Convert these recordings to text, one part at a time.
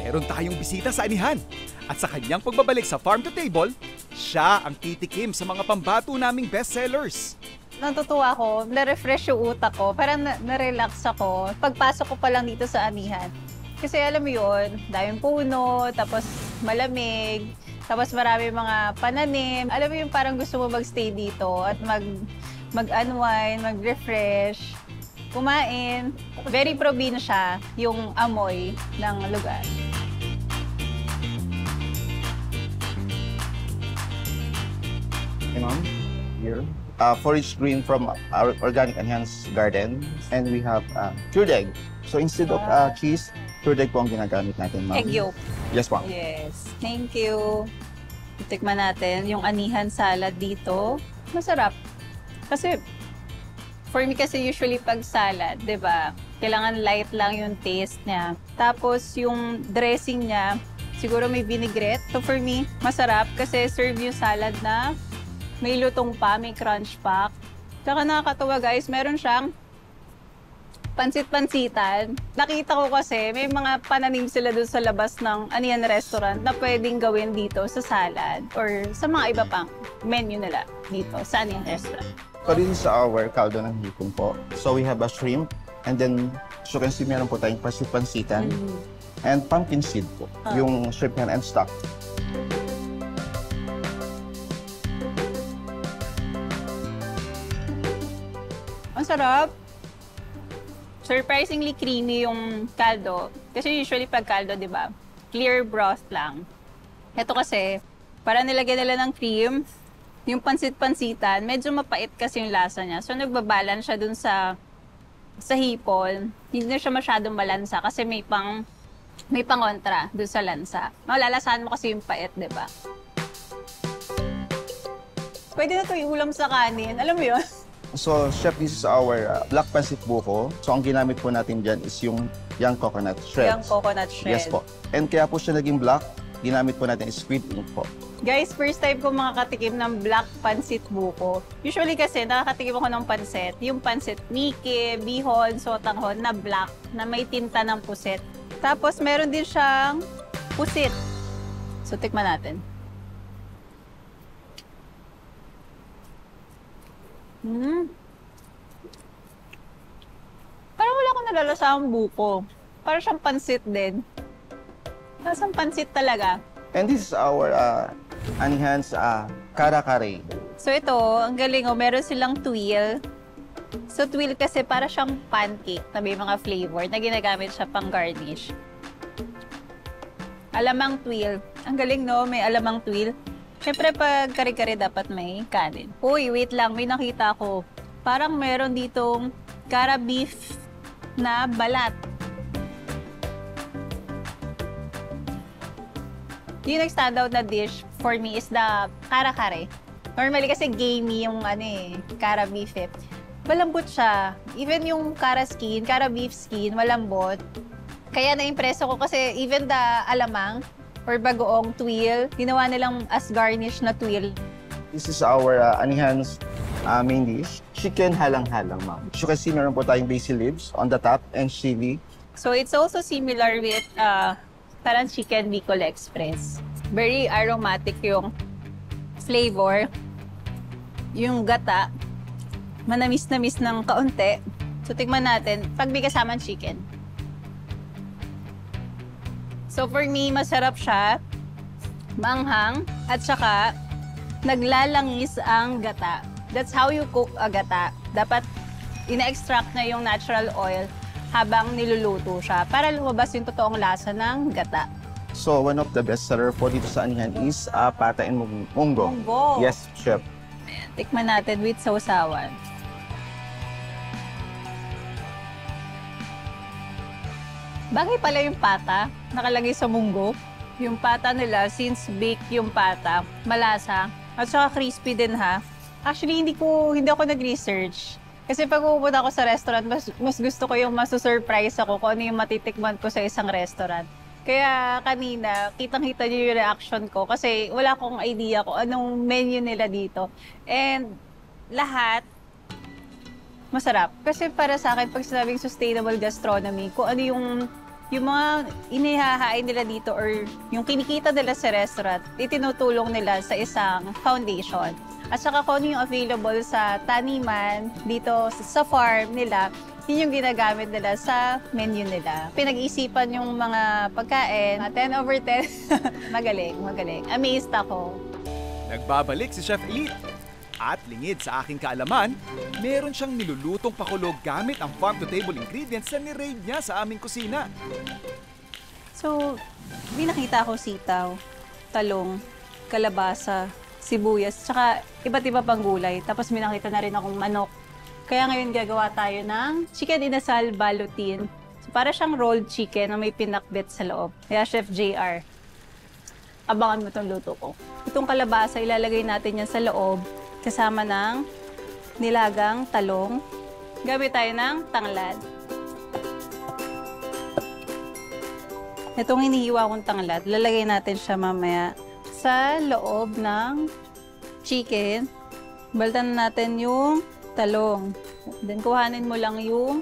meron tayong bisita sa anihan. At sa kanyang pagbabalik sa Farm to Table, siya ang titikim sa mga pambato naming bestsellers. Natutuwa ako, na-refresh yung utak ko, parang na-relax ako. Pagpasok ko pa lang dito sa anihan. Kasi alam mo yun, daming puno, tapos malamig, tapos marami mga pananim. Alam mo yung parang gusto mo mag-stay dito at mag-unwind, mag-refresh, kumain. Very probinsya yung amoy ng lugar. Hey, Mom, here. Forage green from our organic enhanced garden. And we have cured egg. So instead of cheese, cured egg po ang ginagamit natin, Ma'am. Egg yolk. Yes, Ma'am. Yes. Thank you. Tikman natin yung anihan salad dito. Masarap. Kasi, for me kasi usually pag salad, di ba? Kailangan light lang yung taste niya. Tapos yung dressing niya, siguro may vinaigrette. So for me, masarap kasi serve yung salad na may lutong pa, may crunch pack. Saka nakakatawa guys, meron siyang pansit-pansitan. Nakita ko kasi may mga pananim sila doon sa labas ng anihan restaurant na pwedeng gawin dito sa salad or sa mga iba pang menu nila dito sa anihan restaurant. So this is our caldo ng hipon po. So we have a shrimp and then as you can see meron po tayong pansit-pansitan and pumpkin seed po. Yung shrimp yan and stock. Ang sarap. Surprisingly creamy yung caldo. Kasi usually pag caldo, di ba? Clear broth lang. Ito kasi, para nilagyan nila ng cream, yung pansit-pansitan, medyo mapait kasi yung lasa niya. So nagbabalance siya dun sa hipon. Hindi na siya masyadong malansa kasi may pangontra dun sa lansa. Malalasahan mo kasi yung pait, di ba? Pwede na ito iulam sa kanin. Alam mo yun? So, Chef, this is our black pancit buko. So, ang ginamit po natin dyan is yung young coconut shreds. Yung coconut shreds. Yes po. And kaya po siya naging black, ginamit po natin is squid ink po. Guys, first time ko makakatikim ng black pancit buko. Usually kasi, nakakatikim ako ng pansit. Yung pansit miki, bihon, sotanghon na black, na may tinta ng pusit. Tapos, meron din siyang pusit. So, tikman natin. Parang wala akong nalalasang buko. Parang siyang pansit din. Lasang pansit talaga. And this is our anihan's kare-kare. So ito, ang galing oh, meron silang tuile. So tuile kasi para siyang pancake na may mga flavor na ginagamit siya pang garnish. Alamang tuile. Ang galing no, may alamang tuile. Siyempre, pag kare-kare dapat may kanin. Uy, wait lang. May nakita ko. Parang meron ditong kara beef na balat. Yung nag-stand out na dish for me is the kare-kare. Normally kasi gamey yung kara beef eh. Malambot siya. Even yung kara beef skin, malambot. Kaya na-impress ako kasi even the alamang, or bagoong tuile, ginawa nilang as garnish na tuile. This is our anihan's main dish. Chicken halang-halang, ma'am. As you can see, meron po tayong basil leaves on the top and chili. So it's also similar with parang chicken Bicol Express. Very aromatic yung flavor. Yung gata, manamis-namis ng kaunti. So tignan natin, pag may kasamang chicken. So for me, masarap siya, manghang, at saka naglalangis ang gata. That's how you cook a gata. Dapat ina-extract na yung natural oil habang niluluto siya para lumabas yung totoong lasa ng gata. So one of the best seller po dito sa anihan is pata and munggo. Munggo? Yes, Chef. Tikman natin with sausawan. Bagay pala yung pata, nakalagay sa munggo. Yung pata nila, since baked yung pata, malasa. At saka crispy din ha. Actually, hindi ako nag-research. Kasi pag pupunta ako sa restaurant, mas gusto ko yung masusurprise ako kung ano yung matitikman ko sa isang restaurant. Kaya kanina, kitang-kita niyo yung reaction ko kasi wala akong idea kung anong menu nila dito. And lahat, masarap. Kasi para sa akin, pag sinabing sustainable gastronomy, kung ano yung yung mga inihahain nila dito or yung kinikita nila sa restaurant, itinutulong nila sa isang foundation. At saka kung ano yung available sa taniman dito sa farm nila, yun yung ginagamit nila sa menu nila. Pinag-isipan yung mga pagkain, 10 over 10. Magaling, magaling. Amazed ako. Nagbabalik si Chef Elite. At lingid sa aking kaalaman, meron siyang nilulutong pakulog gamit ang farm-to-table ingredients na ni-raid niya sa aming kusina. So, may nakita ako sitaw, talong, kalabasa, sibuyas, tsaka iba't iba pang gulay. Tapos may nakita na rin akong manok. Kaya ngayon gagawa tayo ng chicken inasal balutin. So, para siyang rolled chicken na may pinakbet sa loob. Kaya Chef JR, abangan mo itong luto ko. Itong kalabasa, ilalagay natin yan sa loob kasama ng nilagang talong. Gamit tayo ng tanglad. Itong hinihiwa kong tanglad, lalagay natin siya mamaya sa loob ng chicken. Baltan natin yung talong. Then, kuhanin mo lang yung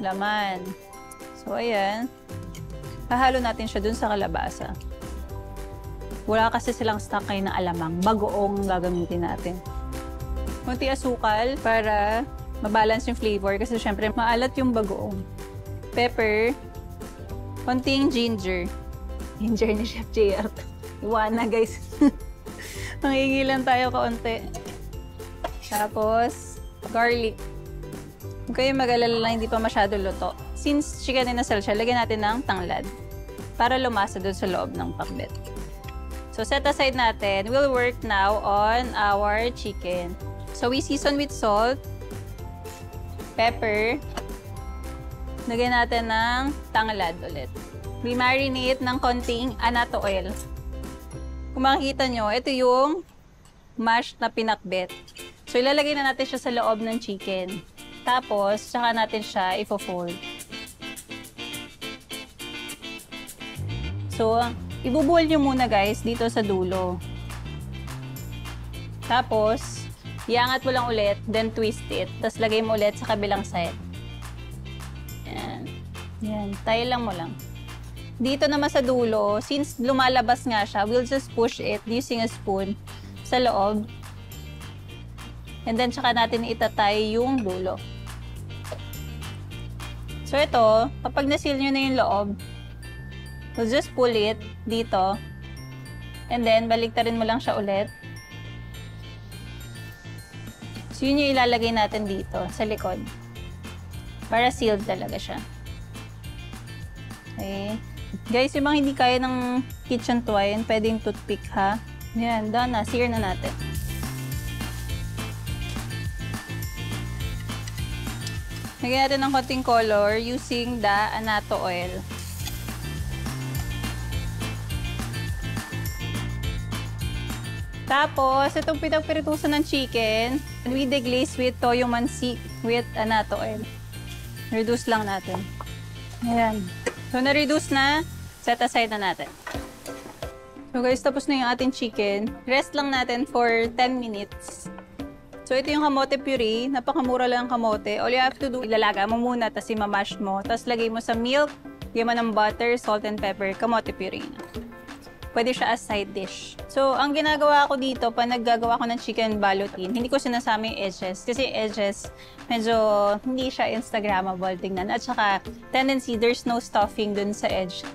laman. So, ayan. Hahalo natin siya dun sa kalabasa. Wala kasi silang stock kayo na alamang. Bagoong gagamitin natin. Kunti asukal para mabalance yung flavor kasi syempre maalat yung bagoong. Pepper. Konting ginger. Ginger ni Chef JR. Iwana, guys. Mangingilan tayo kaunti. Tapos, garlic. Huwag kayong mag-alala lang, hindi pa masyado luto. Since chicken inasal siya, lagyan natin ng tanglad para lumasa doon sa loob ng pakbet. So, set aside natin. We'll work now on our chicken. So, we season with salt, pepper. Lagyan natin ng tanglad ulit. We marinate ng konting annatto oil. Kung makikita nyo, ito yung mashed na pinakbet. So, ilalagay na natin siya sa loob ng chicken. Tapos, saka natin siya ifo-fold. So, ibubuhol nyo muna guys dito sa dulo. Tapos, iangat mo lang ulit, then twist it. Tapos lagay mo ulit sa kabilang side. Yan. Yan. Tayo lang mo lang. Dito naman sa dulo, since lumalabas nga siya, we'll just push it using a spoon sa loob. And then, tsaka natin itatay yung dulo. So, ito, kapag nasil nyo na yung loob, we'll just pull it dito. And then, baliktarin mo lang siya ulit. So, yun yung ilalagay natin dito, sa likod. Para sealed talaga siya. Okay. Guys, yung mga hindi kaya ng kitchen twine, pwedeng toothpick ha. Yan, done na. Sear na natin. Lagyan natin ng konting color using the annatto oil. Tapos, itong pinagpiritusan ng chicken, we deglaze with toyo mansi with annatto oil. Reduce lang natin. Ayan. So, na-reduce na. Set aside na natin. So, guys, tapos na yung ating chicken. Rest lang natin for 10 minutes. So, ito yung kamote puree. Napakamura lang ang kamote. All you have to do, ilalaga mo muna, tapos imamash mo. Tapos, lagay mo sa milk, lagay mo ng butter, salt and pepper, kamote puree na. Pwede siya as side dish. So, ang ginagawa ko dito, pag naggagawa ko ng chicken balutin, hindi ko sinasama yung edges. Kasi edges, medyo hindi siya Instagrammable tingnan. At saka, tendency, there's no stuffing dun sa edge.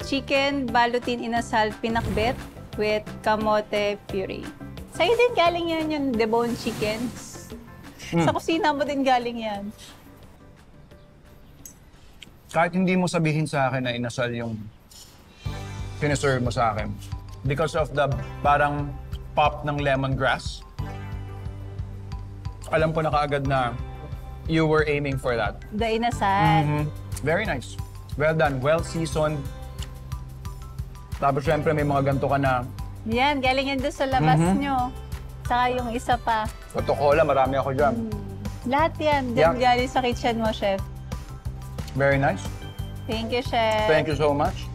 Chicken balutin inasal pinakbet with kamote puree. Sa'yo din galing yan yung debone chickens. Sa kusina mo din galing yan. Kahit hindi mo sabihin sa akin na inasal yung siniserve mo sa akin, because of the parang pop ng lemongrass, alam ko na kaagad na you were aiming for that. The inasal. Very nice. Well done. Well seasoned. Tapos syempre may mga ganito ka na Yan, galing yan doon sa labas nyo. Saka yung isa pa. Coca-Cola, marami ako dyan. Lahat yan, dyan galing sa kitchen mo, Chef. Very nice. Thank you, Chef. Thank you so much.